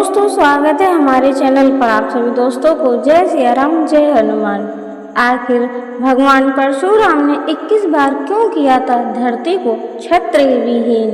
दोस्तों, स्वागत है हमारे चैनल पर आप सभी दोस्तों को। जय सिया राम, जय हनुमान। आखिर भगवान परशुराम ने 21 बार क्यों किया था धरती को क्षत्रिय विहीन,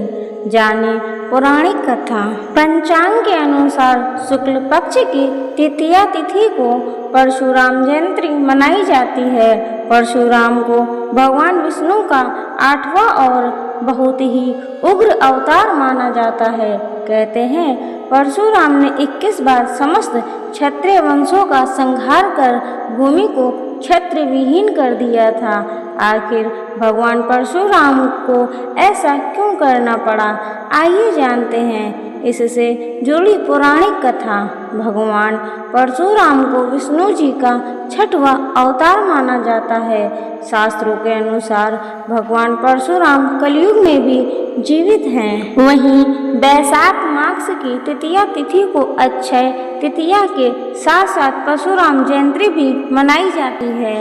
जाने पौराणिक कथा। पंचांग के अनुसार शुक्ल पक्ष की तृतीया तिथि को परशुराम जयंती मनाई जाती है। परशुराम को भगवान विष्णु का 8वां और बहुत ही उग्र अवतार माना जाता है। कहते हैं परशुराम ने 21 बार समस्त क्षत्रिय वंशों का संहार कर भूमि को क्षत्रिय विहीन कर दिया था। आखिर भगवान परशुराम को ऐसा क्यों करना पड़ा, आइए जानते हैं इससे जुड़ी पौराणिक कथा। भगवान परशुराम को विष्णु जी का 6वां अवतार माना जाता है। शास्त्रों के अनुसार भगवान परशुराम कलयुग में भी जीवित हैं। वहीं बैसाख मास की तृतीया तिथि को अक्षय तृतीया के साथ साथ परशुराम जयंती भी मनाई जाती है।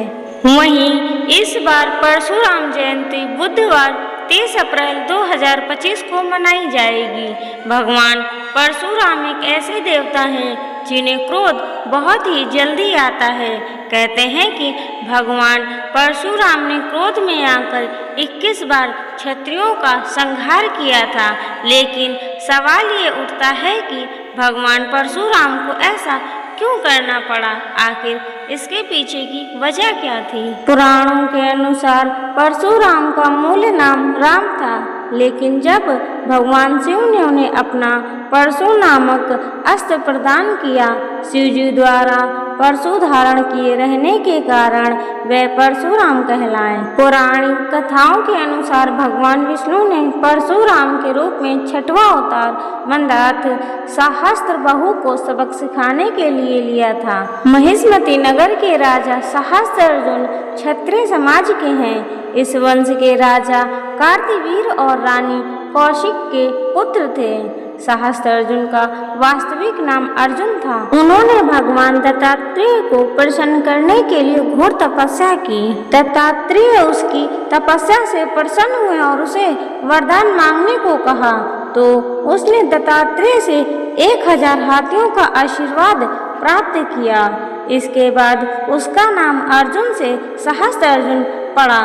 वहीं इस बार परशुराम जयंती बुधवार 30 अप्रैल 2025 को मनाई जाएगी। भगवान परशुराम एक ऐसे देवता हैं जिन्हें क्रोध बहुत ही जल्दी आता है। कहते हैं कि भगवान परशुराम ने क्रोध में आकर 21 बार क्षत्रियों का संहार किया था। लेकिन सवाल ये उठता है कि भगवान परशुराम को ऐसा क्यों करना पड़ा, आखिर इसके पीछे की वजह क्या थी। पुराणों के अनुसार परशुराम का मूल नाम राम था, लेकिन जब भगवान शिव ने उन्हें अपना परशु नामक अस्त्र प्रदान किया, शिव जी द्वारा परशु धारण किए रहने के कारण वे परशुराम कहलाए। पौराणिक कथाओं के अनुसार भगवान विष्णु ने परशुराम के रूप में 6वां अवतार मंदार्थ सहस्त्रबाहु को सबक सिखाने के लिए लिया था। महिष्मती नगर के राजा सहस्त्रार्जुन क्षत्रिय समाज के हैं। इस वंश के राजा कार्तिवीर और रानी कौशिक के पुत्र थे। सहस्त्रार्जुन का वास्तविक नाम अर्जुन था। उन्होंने भगवान दत्तात्रेय को प्रसन्न करने के लिए घोर तपस्या की। दत्तात्रेय उसकी तपस्या से प्रसन्न हुए और उसे वरदान मांगने को कहा, तो उसने दत्तात्रेय से 1000 हाथियों का आशीर्वाद प्राप्त किया। इसके बाद उसका नाम अर्जुन से सहस्त्रार्जुन पड़ा।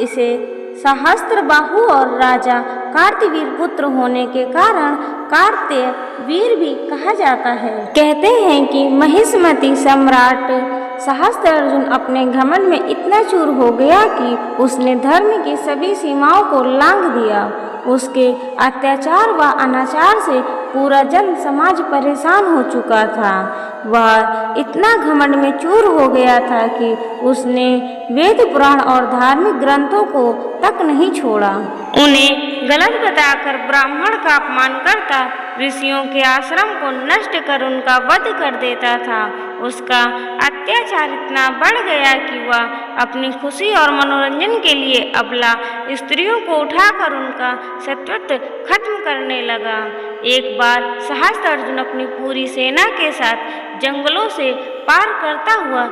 इसे सहस्त्रबाहु और राजा कार्तिवीर पुत्र होने के कारण कार्त्य वीर भी कहा जाता है। कहते हैं कि महिष्मती सम्राट सहस्त्रार्जुन अपने घमंड में इतना चूर हो गया कि उसने धर्म की सभी सीमाओं को लांघ दिया। उसके अत्याचार व अनाचार से पूरा जन समाज परेशान हो चुका था। वह इतना घमंड में चूर हो गया था कि उसने वेद पुराण और धार्मिक ग्रंथों को तक नहीं छोड़ा। उन्हें गलत बताकर ब्राह्मण का अपमान करता, ऋषियों के आश्रम को नष्ट कर उनका वध कर देता था। उसका अत्याचार इतना बढ़ गया कि वह अपनी खुशी और मनोरंजन के लिए अबला स्त्रियों को उठाकर उनका सत्वत्व खत्म करने लगा। एक बार सहस्त्रार्जुन अपनी पूरी सेना के साथ जंगलों से पार करता हुआ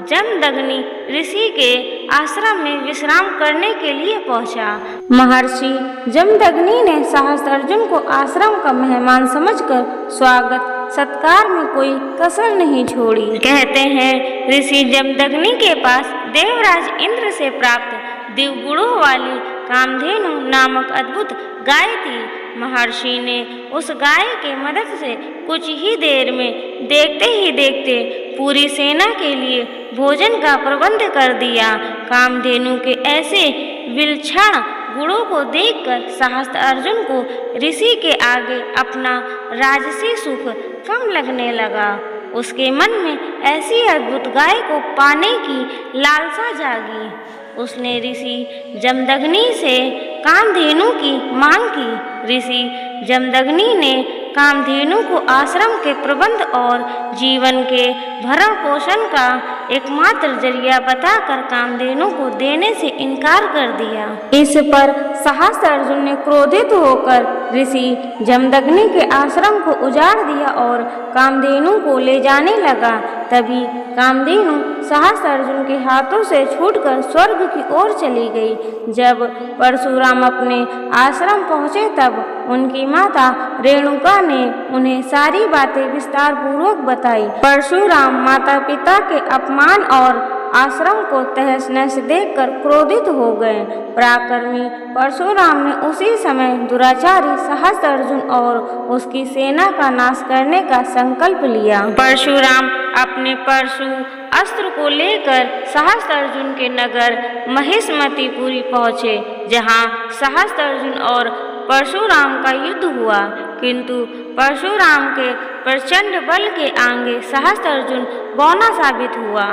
जमदग्नि ऋषि के आश्रम में विश्राम करने के लिए पहुंचा। महर्षि जमदग्नि ने सहस्त्रार्जुन को आश्रम का मेहमान समझकर स्वागत सत्कार में कोई कसर नहीं छोड़ी। कहते हैं ऋषि जमदग्नि के पास देवराज इंद्र से प्राप्त दिव्यगुणों वाली कामधेनु नामक अद्भुत गाय थी। महर्षि ने उस गाय के मदद से कुछ ही देर में देखते ही देखते पूरी सेना के लिए भोजन का प्रबंध कर दिया। कामधेनु के ऐसे विलक्षण गुणों को देखकर सहस्त्रार्जुन को ऋषि के आगे अपना राजसी सुख कम लगने लगा। उसके मन में ऐसी अद्भुत गाय को पाने की लालसा जागी। उसने ऋषि जमदग्नि से कामधेनु की मांग की। ऋषि जमदग्नि ने कामधेनु को आश्रम के प्रबंध और जीवन के भरण पोषण का एकमात्र जरिया बताकर कामधेनु को देने से इनकार कर दिया। इस पर सहस्त्र अर्जुन ने क्रोधित होकर ऋषि जमदग्नि के आश्रम को उजाड़ दिया और कामधेनु को ले जाने लगा। तभी कामधेनु सहस्त्र अर्जुन के हाथों से छूटकर स्वर्ग की ओर चली गई। जब परशुराम अपने आश्रम पहुँचे तब उनकी माता रेणुका ने उन्हें सारी बातें विस्तार पूर्वक बताई। परशुराम माता पिता के अपमान और आश्रम को तहस नहस देखकर क्रोधित हो गए। पराक्रमी परशुराम ने उसी समय दुराचारी सहस्त्र अर्जुन और उसकी सेना का नाश करने का संकल्प लिया। परशुराम अपने परशु अस्त्र को लेकर सहस्त्र अर्जुन के नगर महिष्मतिपुरी पहुँचे, जहाँ सहस्त्र अर्जुन और परशुराम का युद्ध हुआ, किंतु परशुराम के प्रचंड बल के आगे सहस्त्र अर्जुन बौना साबित हुआ।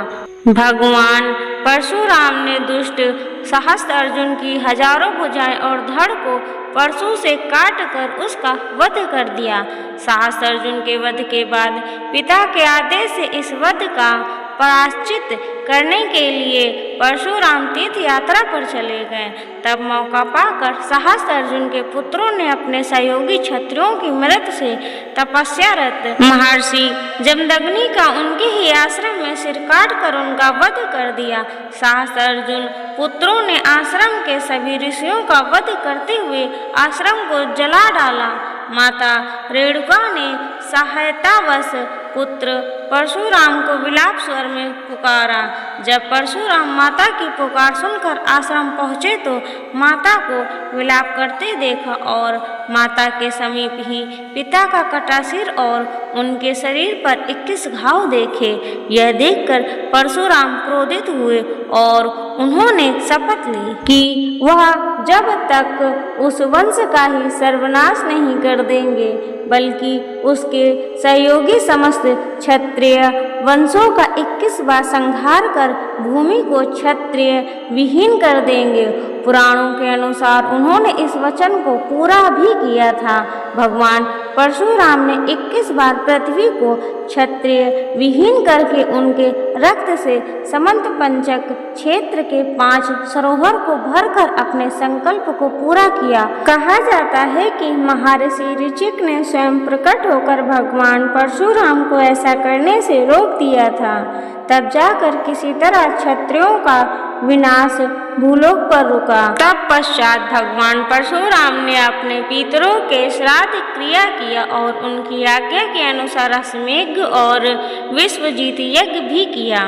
भगवान परशुराम ने दुष्ट सहस्त्र अर्जुन की हजारों भुजाएं और धड़ को परशु से काट कर उसका वध कर दिया। सहस्त्र अर्जुन के वध के बाद पिता के आदेश से इस वध का प्रायश्चित करने के लिए परशुराम तीर्थ यात्रा पर चले गए। तब मौका पाकर सहस्त्र अर्जुन के पुत्रों ने अपने सहयोगी क्षत्रियों की मदद से तपस्यारत महर्षि जमदग्नि का उनके ही आश्रम में सिर काट कर उनका वध कर दिया। सहस्त्र अर्जुन पुत्रों ने आश्रम के सभी ऋषियों का वध करते हुए आश्रम को जला डाला। माता रेणुका ने सहायतावश पुत्र परशुराम को विलाप स्वर में पुकारा। जब परशुराम माता की पुकार सुनकर आश्रम पहुँचे तो माता को विलाप करते देखा और माता के समीप ही पिता का कटा सिर और उनके शरीर पर 21 घाव देखे। यह देखकर परशुराम क्रोधित हुए और उन्होंने शपथ ली कि वह जब तक उस वंश का ही सर्वनाश नहीं कर देंगे बल्कि उसके सहयोगी समस्त क्षत्रिय वंशों का 21 बार संहार कर भूमि को क्षत्रिय विहीन कर देंगे। पुराणों के अनुसार उन्होंने इस वचन को पूरा भी किया था। भगवान परशुराम ने 21 बार पृथ्वी को क्षत्रिय विहीन करके उनके रक्त से समंत पंचक क्षेत्र के 5 सरोवर को भरकर अपने संकल्प को पूरा किया। कहा जाता है कि महर्षि ऋचिक ने स्वयं प्रकट होकर भगवान परशुराम को ऐसा करने से रोक दिया था। तब जाकर किसी तरह क्षत्रियों का विनाश भूलोक पर रुका। तब पश्चात भगवान परशुराम ने अपने पितरों के श्राद्ध क्रिया किया और उनकी आज्ञा के अनुसार अश्वमेध और विश्वजीत यज्ञ भी किया।